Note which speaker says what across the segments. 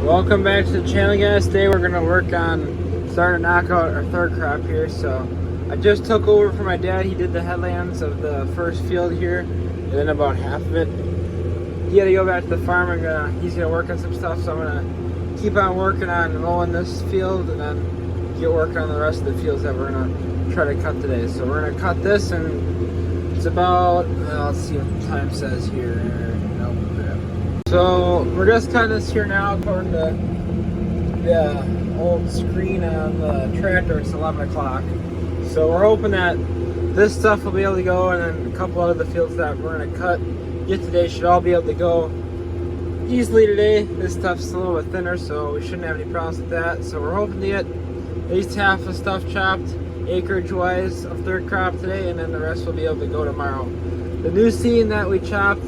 Speaker 1: Welcome back to the channel, guys. Today we're going to work on starting to knock out our third crop here. So I just took over for my dad. He did the headlands of the first field here and then about half of it. He had to go back to the farm. He's going to work on some stuff, so I'm going to keep on working on mowing this field and then get working on the rest of the fields that we're going to try to cut today. So we're going to cut this, and it's about, let's see what the time says here. So we're just cutting this here now according to the old screen on the tractor. It's 11 o'clock. So we're hoping that this stuff will be able to go, and then a couple of the fields that we're going to cut yet today should all be able to go easily today. This stuff's a little bit thinner, so we shouldn't have any problems with that. So we're hoping to get at least half the stuff chopped acreage wise of third crop today, and then the rest will be able to go tomorrow. The new seed that we chopped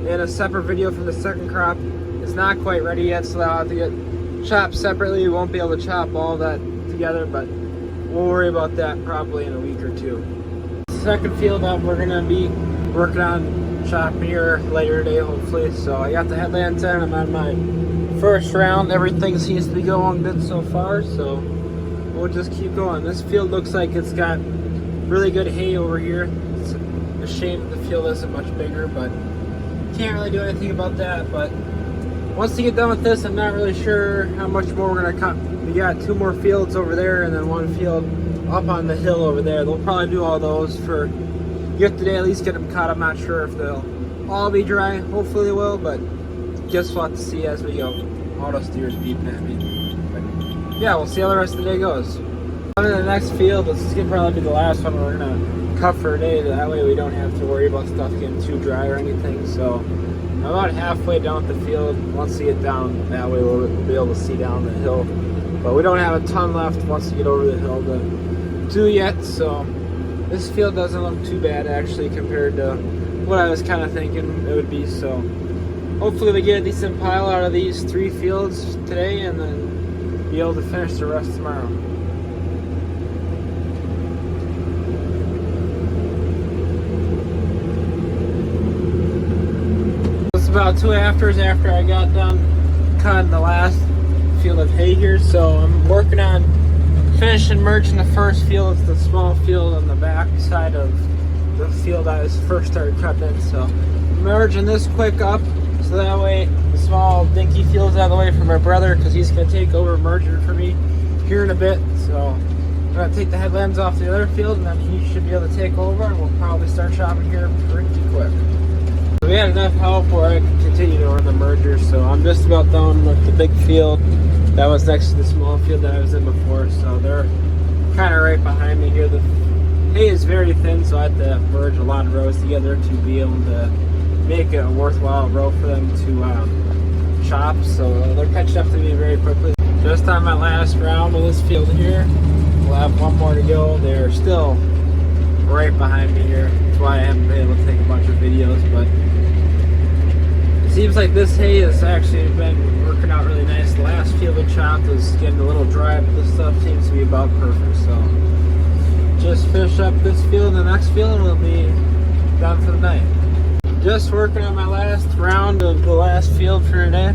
Speaker 1: in a separate video from the second crop is not quite ready yet, so that'll have to get chopped separately. We won't be able to chop all that together, but we'll worry about that probably in a week or two. The second field up we're going to be working on chopping here later today, hopefully. So I got the headlands in. I'm on my first round. Everything seems to be going good so far, so we'll just keep going. This field looks like it's got really good hay over here. It's a shame the field isn't much bigger, but can't really do anything about that. But once we get done with this, I'm not really sure how much more we're gonna cut. We got 2 more fields over there and then 1 field up on the hill over there. They'll probably do all those for yet today, at least get them cut. I'm not sure if they'll all be dry. Hopefully they will, but guess we'll have to see as we go. Auto steer's beeping at me. But yeah, we'll see how the rest of the day goes. On to the next field. This is gonna probably be the last one we're gonna cut for a day. That way we don't have to worry about stuff getting too dry or anything. So I'm about halfway down the field. Once we get down that way, we'll be able to see down the hill. But we don't have a ton left once we get over the hill to do yet. So this field doesn't look too bad actually compared to what I was kind of thinking it would be. So hopefully we get a decent pile out of these 3 fields today and then be able to finish the rest tomorrow. About 2 afters after I got done cutting the last field of hay here, so I'm working on finishing merging the first field. It's the small field on the back side of the field I was first started cutting in. So merging this quick up so that way the small dinky field's out of the way for my brother, because he's going to take over merging for me here in a bit. So I'm going to take the headlands off the other field, and then he should be able to take over, and we'll probably start chopping here pretty quick. We had enough help where I could continue to run the merger, so I'm just about done with the big field that was next to the small field that I was in before. So they're kind of right behind me here. The hay is very thin, so I had to merge a lot of rows together to be able to make it a worthwhile row for them to chop. So they're catching up to me very quickly. Just on my last round of this field here, we'll have 1 more to go. They're still right behind me here. That's why I haven't been able to take a bunch of videos, but it seems like this hay has actually been working out really nice. The last field we chopped was getting a little dry, but this stuff seems to be about perfect. So just finish up this field and the next field, and we'll be done for the night. Just working on my last round of the last field for today.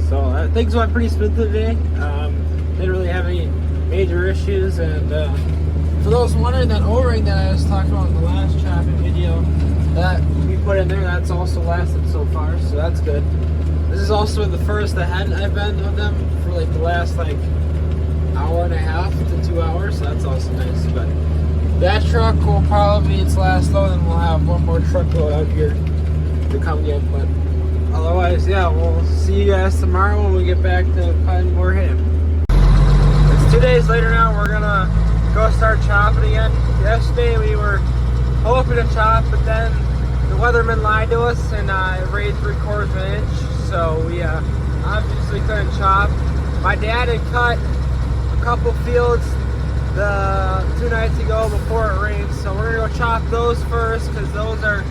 Speaker 1: So things went pretty smoothly today. Didn't really have any major issues, and for those wondering, that O-ring that I was talking about in the last chopping video that we put in there, that's also lasted so far, so that's good. This is also the furthest ahead I've been of them for like the last hour and a half to 2 hours, so that's also nice. But that truck will probably be its last load, and we'll have 1 more truckload out here to come get. But otherwise, yeah, we'll see you guys tomorrow when we get back to cutting more hay. It's 2 days later now. We're gonna go start chopping again. Yesterday we were hoping to chop, but then the weatherman lied to us and it rained 3/4 of an inch, so we obviously couldn't chop. My dad had cut a couple fields the 2 nights ago before it rained, so we're gonna go chop those first because those are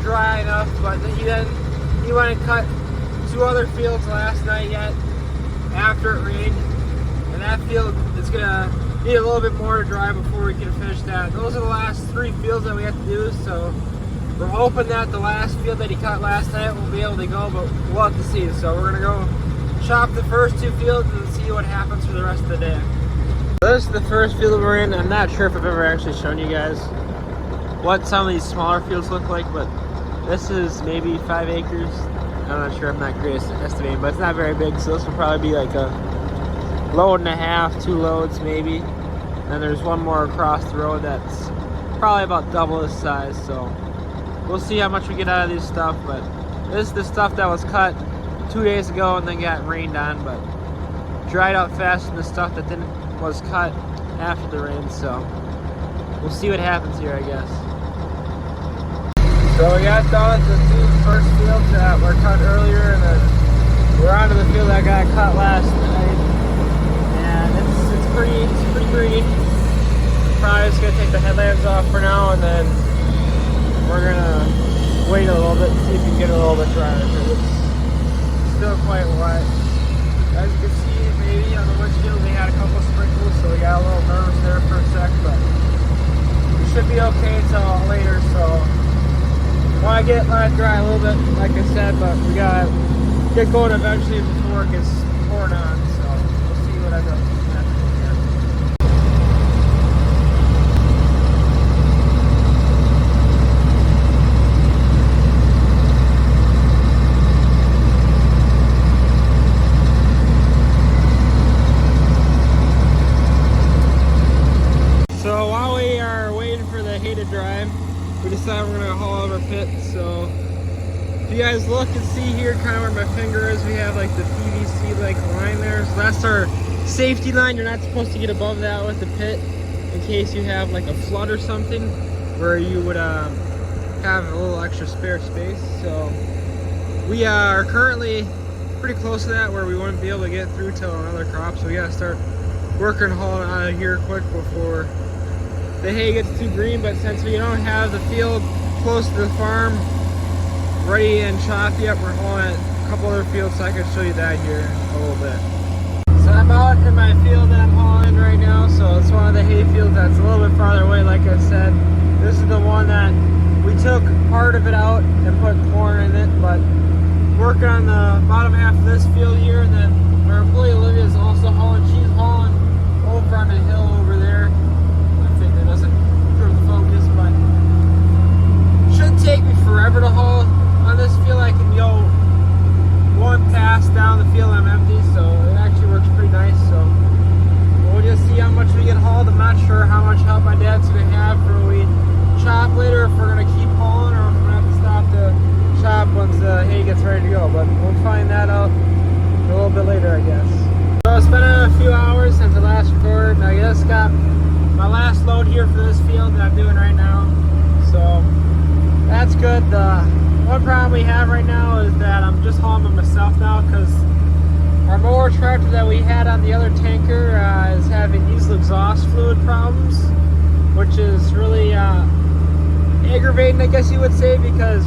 Speaker 1: dry enough. But he went and cut 2 other fields last night yet after it rained, and that field is gonna need a little bit more to dry before we can finish that. Those are the last 3 fields that we have to do, so we're hoping that the last field that he cut last night will be able to go, but we'll have to see. So we're gonna go chop the first 2 fields and see what happens for the rest of the day. This is the first field we're in. I'm not sure if I've ever actually shown you guys what some of these smaller fields look like, but this is maybe 5 acres. I'm not sure, I'm not great at estimating, but it's not very big, so this will probably be like a load and a half, 2 loads maybe. And there's one more across the road that's probably about double this size, so we'll see how much we get out of this stuff. But this is the stuff that was cut 2 days ago and then got rained on, but dried out faster than the stuff that was cut after the rain, so we'll see what happens here, I guess. So we got done with the 2 first fields that were cut earlier, and then we're on to the field that got cut last night. And it's pretty green. Probably just gonna take the headlamps off for now, and then we're gonna wait a little bit and see if we can get it a little bit drier, because it's still quite wet. As you can see, maybe on the windshield we had a couple sprinkles, so we got a little nervous there for a sec, but we should be okay until later. So want to get let it dry a little bit, like I said, but we gotta get going eventually before it gets poured on. So we'll see what I do. So while we are waiting for the hay to dry, we decided we're gonna haul out our pit. So if you guys look and see here, kind of where my finger is, we have like the PVC like line there. So that's our safety line. You're not supposed to get above that with the pit in case you have like a flood or something where you would have a little extra spare space. So we are currently pretty close to that where we wouldn't be able to get through till another crop. So we gotta start working hauling out of here quick before the hay gets too green. But since we don't have the field close to the farm ready and chopped yet, we're hauling at a couple other fields, so I can show you that here a little bit. So I'm out in my field that I'm hauling right now. So it's one of the hay fields that's a little bit farther away, like I said. This is the one that we took part of it out and put corn in it, but working on the bottom half of this field here. And then our employee Olivia is also hauling. She's hauling over on the hill over there. Doesn't improve the focus, but shouldn't take me forever to haul on this field. I can go one pass down the field and I'm empty, so it actually works pretty nice. So we'll just see how much we get hauled. I'm not sure how much help my dad's gonna have for we chop later, if we're gonna keep hauling or if we're gonna have to stop to chop once the hay gets ready to go, but we'll find that out a little bit later, I guess. So it's been a few hours since I last recorded, and I just got my last load here for this field that I'm doing right now, so that's good. The one problem we have right now is that I'm just hauling by myself now, because our mower tractor that we had on the other tanker is having diesel exhaust fluid problems, which is really aggravating, I guess you would say, because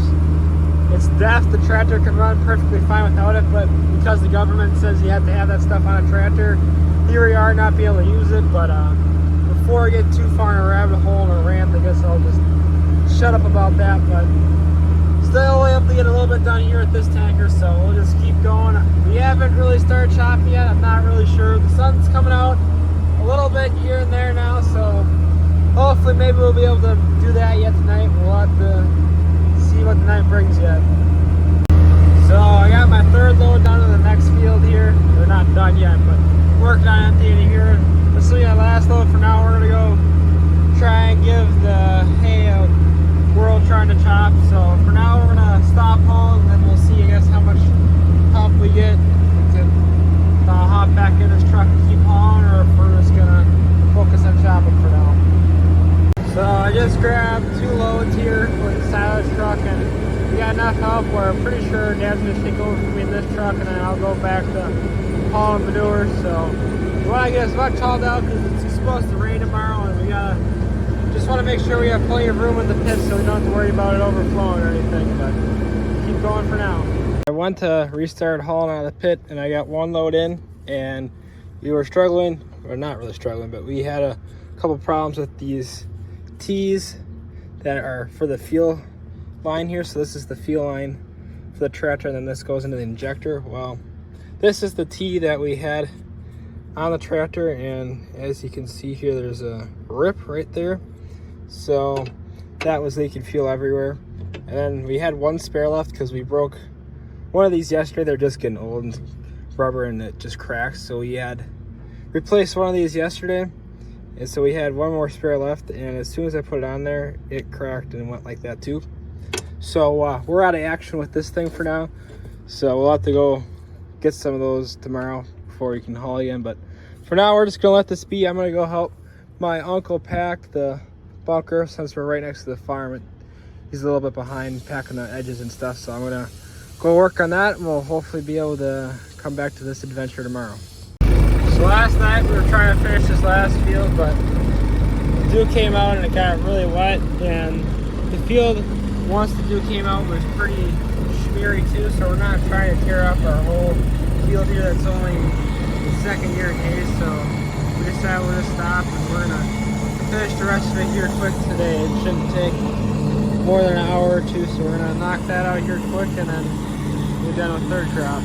Speaker 1: it's deaf. The tractor can run perfectly fine without it, but because the government says you have to have that stuff on a tractor, here we are not being able to use it. But before I get too far in a rabbit hole or a rant, I guess I'll just shut up about that. But still able to get a little bit done here at this tanker, so we'll just keep going. We haven't really started chopping yet. I'm not really sure. The sun's coming out a little bit here and there now, so hopefully maybe we'll be able to do that yet tonight. We'll have to see what the night brings yet. So I got my third load down to the next field here. They're not done yet, but working on emptying it here. This will be my last load for now. We're gonna go try and give the hay a whirl trying to chop. So for now we're gonna stop hauling, and then we'll see, I guess, how much help we get to hop back in this truck and keep hauling, or if we're just gonna focus on chopping for now. So I just grabbed 2 loads here with the side of this truck, and we got enough help where I'm pretty sure Dad's gonna take over for me in this truck, and then I'll go back to hauling manure. So we want to get as much hauled out because it's supposed to rain tomorrow, and we gotta just want to make sure we have plenty of room in the pit so we don't have to worry about it overflowing or anything. But keep going for now. I went to restart hauling out of the pit, and I got 1 load in, and we were struggling, or not really struggling, but we had a couple problems with these T's that are for the fuel line here. So this is the fuel line for the tractor, and then this goes into the injector. Well, this is the tee that we had on the tractor, and as you can see here, there's a rip right there. So that was leaking fuel everywhere. And then we had one spare left because we broke one of these yesterday. They're just getting old and rubber and it just cracks. So we had replaced one of these yesterday. And so we had one more spare left, and as soon as I put it on there, it cracked and went like that too. So we're out of action with this thing for now. So we'll have to go get some of those tomorrow before we can haul again. But for now, we're just gonna let this be. I'm gonna go help my uncle pack the bunker since we're right next to the farm. He's a little bit behind packing the edges and stuff. So I'm gonna go work on that, and we'll hopefully be able to come back to this adventure tomorrow. So last night we were trying to finish this last field, but the dew came out and it got really wet. And the field, once the dew came out, was pretty smeary too. So we're not trying to tear up our whole field here. That's only the second year haze. So we decided we're gonna stop and we're gonna finish the rest of it here quick today. It shouldn't take more than an hour or two. So we're gonna knock that out here quick and then we're done with third crop.